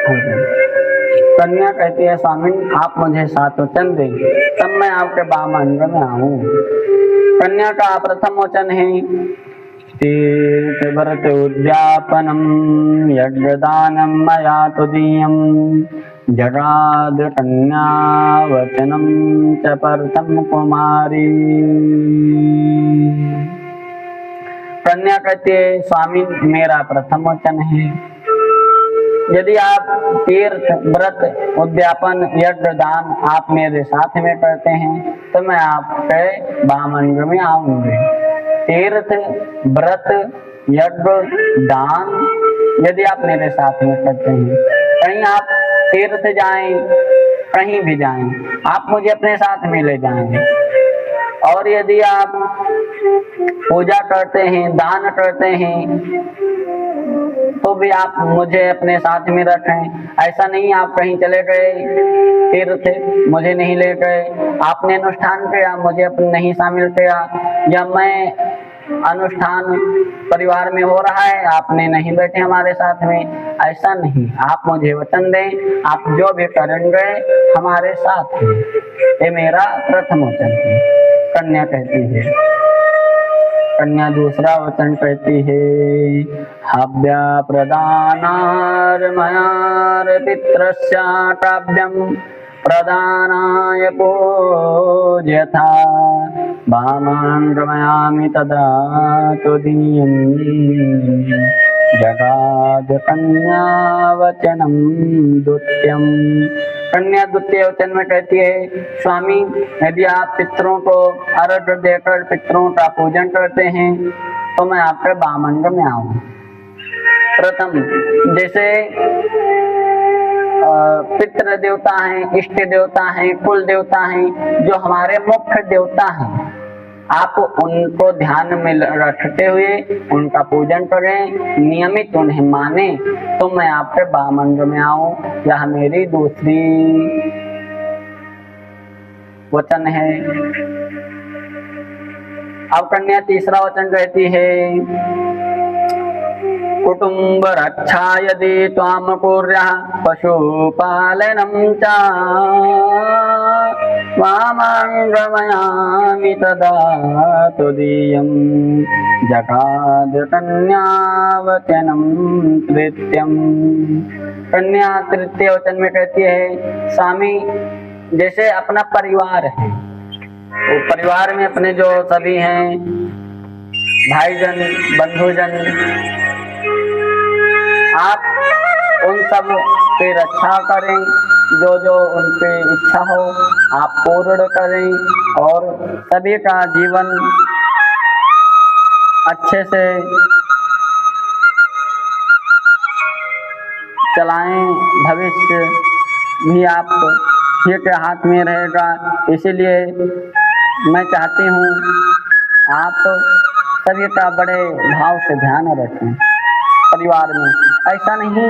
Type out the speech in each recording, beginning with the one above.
हो गए। कन्या कहती है स्वामी आप मुझे 7 वचन दें तब मैं आपके वामअंग में आऊं। कन्या का प्रथम वचन है तीर्थ व्रत उद्यापनम यज्ञदानम मया तुदीयम जगाद कन्या वचनम च प्रथम कुमारी। कन्या कहती है स्वामी मेरा प्रथम वचन है यदि आप तीर्थ व्रत उद्यापन यज्ञ दान आप मेरे साथ में करते हैं तो मैं आपके वामअंग में आऊंगी। तीर्थ व्रत यज्ञ दान यदि आप मेरे साथ में करते हैं, कहीं आप तीर्थ जाएं कहीं भी जाएं आप मुझे अपने साथ में ले जाएंगे। और यदि आप पूजा करते हैं दान करते हैं तो भी आप मुझे अपने साथ में रखें। ऐसा नहीं आप कहीं चले गए तीर्थ मुझे नहीं ले गए, आपने अनुष्ठान किया मुझे अपने नहीं शामिल किया, या मैं अनुष्ठान परिवार में हो रहा है आपने नहीं बैठे हमारे साथ में, ऐसा नहीं। आप मुझे वचन दें आप जो भी करेंगे हमारे साथ में। ये मेरा प्रथम वचन है। कन्या कहती है। कन्या दूसरा वचन कहती है हव्या प्रदानार् मयार् पितृस्या काव्यं प्रदानाय पूज्यथा वामांगमयामि तदा तुदीयं जगाद कन्या वचनम द्वितीयम। कन्या द्वितीय वचन में कहती है स्वामी यदि आप पितरों को अर्घ्य देकर पितरों का पूजन करते हैं तो मैं आपके वामअंग में आऊं। प्रथम जैसे पितृ देवता हैं, इष्ट देवता हैं, कुल देवता हैं, जो हमारे मुख्य देवता हैं, आप उनको ध्यान में रखते हुए उनका पूजन करें, नियमित उन्हें माने तो मैं आपके वामअंग में आऊं। यह मेरी दूसरी वचन है। अब कन्या तीसरा वचन कहती है कुटुंब रक्षा यदि त्वाम कुर्याः पशुपालनं च वामांगमयामि तदा तुदीयं जगाद कन्या वचनं तृतीयं। कन्या तृतीय वचन में कहती है स्वामी जैसे अपना परिवार है, वो परिवार में अपने जो सभी हैं भाईजन बंधुजन, आप उन सब की रक्षा करें, जो जो उनकी इच्छा हो आप पूर्ण करें और सभी का जीवन अच्छे से चलाएं, भविष्य भी आप ही के हाथ में रहेगा। इसीलिए मैं चाहती हूँ आप सभी का बड़े भाव से ध्यान रखें परिवार में। ऐसा नहीं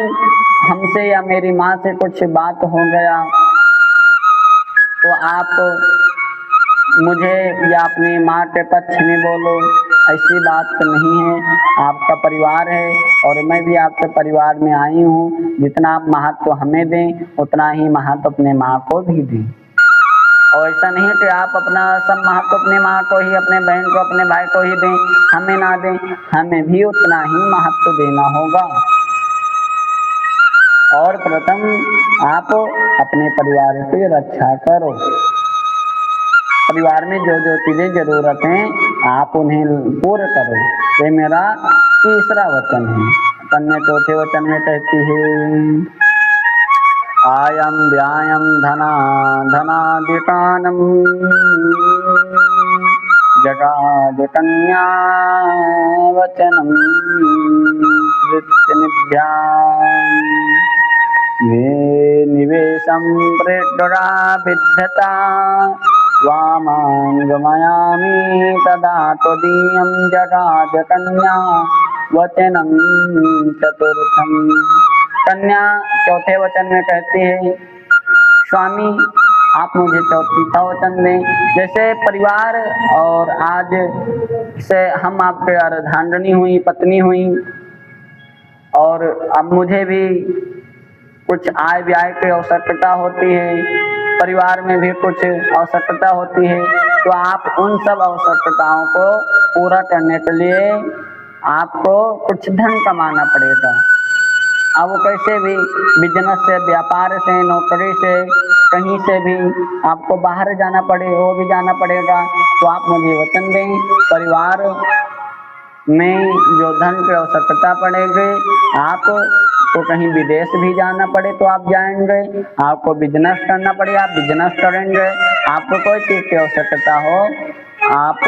हमसे या मेरी माँ से कुछ बात हो गया तो आप मुझे या अपनी माँ के पक्ष में बोलो, ऐसी बात नहीं है। आपका परिवार है और मैं भी आपके परिवार में आई हूँ, जितना आप महत्व हमें दें उतना ही महत्व अपने माँ को भी दें। और ऐसा नहीं कि आप अपना सब महत्व अपने माँ को ही, अपने बहन को, अपने भाई को ही दें, हमें ना दें, हमें भी उतना ही महत्व देना होगा। और प्रथम आप अपने परिवार की रक्षा करो। परिवार में जो जो चीजें जरूरत हैं आप उन्हें पूर्ण करो। ये मेरा तीसरा वचन है। कन्या चौथे वचन में कहती है आयम व्यायम धना धनादिकानम जगाद कन्या वचनम निवेशं प्रेक्षणा विद्धता वामांगमयामि तदा त्वदीयं जगाद कन्या वचनं चतुर्थम। कन्या चौथे वचन में कहती है स्वामी आप मुझे चौथा वचन दें। जैसे परिवार और आज से हम आपके अर्धांगिनी हुई, पत्नी हुई, और अब मुझे भी कुछ आय व्यय की आवश्यकता होती है, परिवार में भी कुछ आवश्यकता होती है, तो आप उन सब आवश्यकताओं को पूरा करने के लिए आपको कुछ धन कमाना पड़ेगा। अब वो कैसे भी बिजनेस से, व्यापार से, नौकरी से, कहीं से भी आपको बाहर जाना पड़े, वो भी जाना पड़ेगा। तो आप मुझे वचन दें, परिवार में जो धन की आवश्यकता पड़ेगी, आप तो कहीं विदेश भी जाना पड़े तो आप जाएंगे, आपको बिजनेस करना पड़े आप बिजनेस करेंगे, आपको कोई चीज़ की आवश्यकता हो आप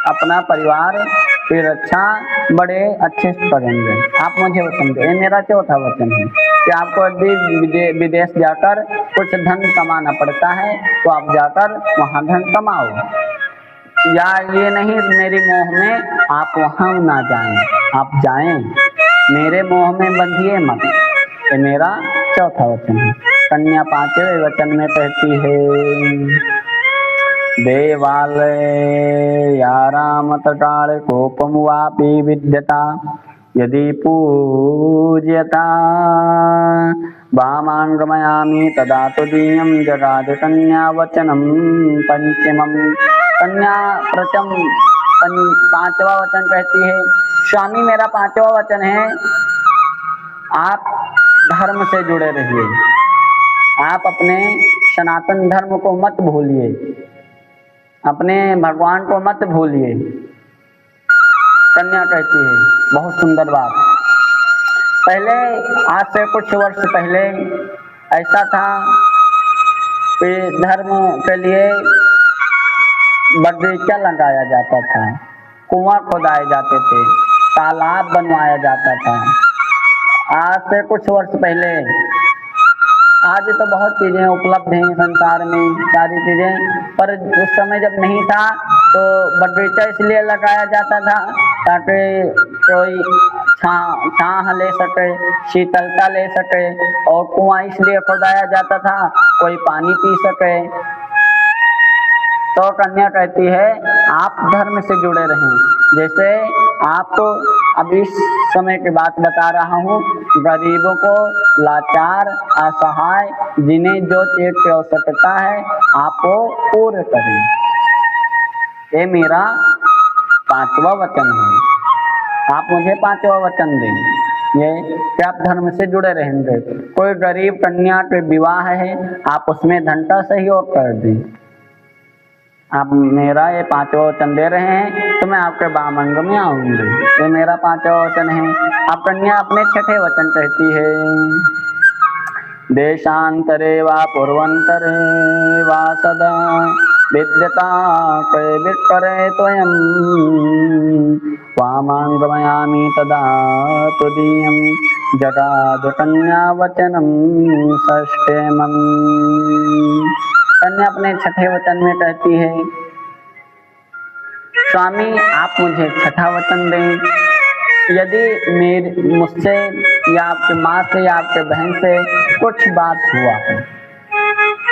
अपना परिवार की रक्षा बड़े अच्छे से करेंगे। आप मुझे वचन दें। ये मेरा चौथा वचन है कि आपको यदि विदेश जाकर कुछ धन कमाना पड़ता है तो आप जाकर वहाँ धन कमाओ, या ये नहीं मेरी मोह में आप वहाँ ना जाएं, आप जाएं, मेरे मोह में बंधिए मत। ये मेरा चौथा वचन है। कन्या 5वें वचन में कहती है, देवालय या राम तटाल कोपम वापि विद्यता यदि पूज्यता वामांगमयामि तदा तुदीयं जगाद कन्या वचनम पंचमम। कन्या प्रथम 5वां वचन कहती है, स्वामी मेरा 5वां वचन है, आप धर्म से जुड़े रहिए, आप अपने सनातन धर्म को मत भूलिए, अपने भगवान को मत भूलिए। कन्या कहती है, बहुत सुंदर बात। पहले आज से कुछ वर्ष पहले ऐसा था कि धर्म के लिए बगीचा लगाया जाता था, कुआं खोदाए जाते थे, तालाब बनवाया जाता था। आज से कुछ वर्ष पहले, आज तो बहुत चीज़ें उपलब्ध हैं संसार में, सारी चीज़ें, पर उस समय जब नहीं था तो बगीचा इसलिए लगाया जाता था ताकि कोई छाह ले सके, शीतलता ले सके, और कुआं इसलिए खोदाया जाता था कोई पानी पी सके। तो कन्या कहती है, आप धर्म से जुड़े रहें। जैसे आपको अब इस समय की बात बता रहा हूँ, गरीबों को, लाचार, असहाय, जिन्हें जो चीज की आवश्यकता है आपको पूर्ण करें। ये मेरा 5वां वचन है। आप मुझे 5वां वचन दें, ये कि आप धर्म से जुड़े रहेंगे। कोई गरीब कन्या के विवाह है, आप उसमें धन का सहयोग कर दें। आप मेरा ये 5वां वचन दे रहे हैं तो मैं आपके वामंग में आऊंगी। ये मेरा 5वां वचन है। अब कन्या अपने 6ठे वचन कहती है, देशांतरे वा पूर्वांतरे वा सदा विद्यता कय विक्रे त्वयं वामांगमयामि तदा तुदीयं जगाद कन्या वचनम षष्ठेमं। कन्या अपने 6ठे वचन में कहती है, स्वामी आप मुझे 6ठा वचन दें, यदि मुझसे या आपके माँ से या आपके बहन से कुछ बात हुआ है,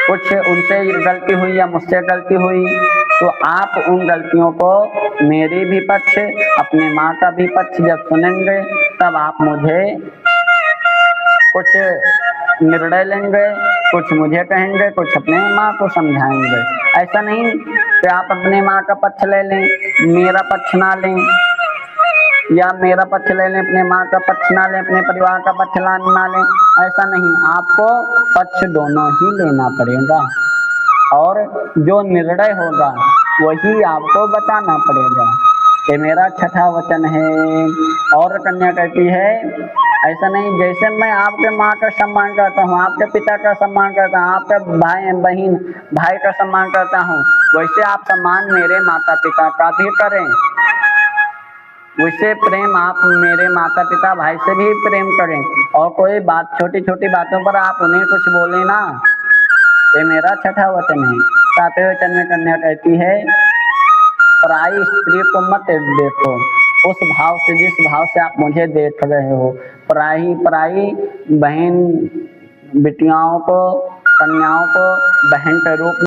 कुछ उनसे गलती हुई या मुझसे गलती हुई, तो आप उन गलतियों को मेरी भी पक्ष, अपने माँ का भी पक्ष जब सुनेंगे तब आप मुझे कुछ निर्णय लेंगे, कुछ मुझे कहेंगे, कुछ अपने माँ को समझाएंगे। ऐसा नहीं कि आप अपने माँ का पक्ष ले लें, मेरा पक्ष ना लें, या मेरा पक्ष ले लें, अपने माँ का पक्ष ना लें, अपने परिवार का पक्ष ना लें। ऐसा नहीं, आपको पक्ष दोनों ही लेना पड़ेगा, और जो निर्णय होगा वही आपको बताना पड़ेगा। ये मेरा 6ठा वचन है। और कन्या कहती है, ऐसा नहीं, जैसे मैं आपके माँ का सम्मान करता हूँ, आपके पिता का सम्मान करता हूँ, आपके भाई का सम्मान करता हूँ, वैसे आप सम्मान मेरे माता पिता का भी करें। वैसे प्रेम आप मेरे माता पिता भाई से भी प्रेम करें, और कोई बात, छोटी छोटी बातों पर आप उन्हें कुछ बोले ना। ये मेरा 6ठा वचन है। 7वें वचन में कन्या कहती है, पराई स्त्री को मत देखो उस भाव से जिस भाव से आप मुझे देख रहे हो। पराई बहन, बिटियाओं को, कन्याओं को बहन के रूप